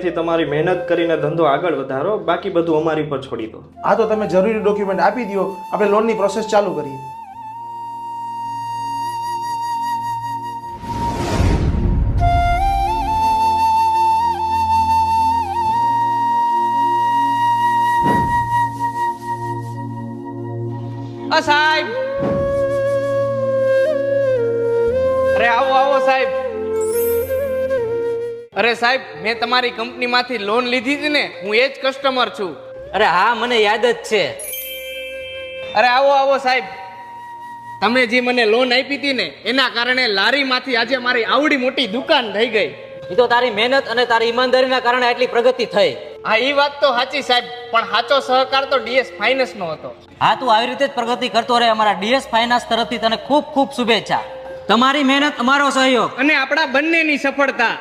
અહીંયાથી તમારી મહેનત કરીને ધંધો આગળ વધારો, બાકી બધું અમારી પર છોડી દો. હા તો તમે જરૂરી ડોક્યુમેન્ટ આપી દો, આપણે લોનની પ્રોસેસ ચાલુ કરીએ. સાહેબ, અરે આવો આવો સાહેબ. અરે સાહેબ, મેં તમારી કંપનીમાંથી લોન લીધી હતી ને, હું એ જ કસ્ટમર છું. અરે હા, મને યાદ જ છે. અરે આવો આવો સાહેબ, તમે જે મને લોન આપી હતી ને એના કારણે લારીમાંથી આજે મારી આવડી મોટી દુકાન થઈ ગઈ. એ તો તારી મહેનત અને તારી ઈમાનદારીના કારણે આટલી પ્રગતિ થઈ. હા, એ વાત તો સાચી સાહેબ, પણ સાચો સહકાર તો ડીએસ ફાઇનાન્સ નો હતો. હા, તું આવી રીતે જ પ્રગતિ કરતો રહે. અમારા ડીએસ ફાઇનાન્સ તરફથી તને ખૂબ ખૂબ શુભેચ્છા. તમારી મહેનત, અમારો સહયોગ અને આપણા બંનેની સફળતા.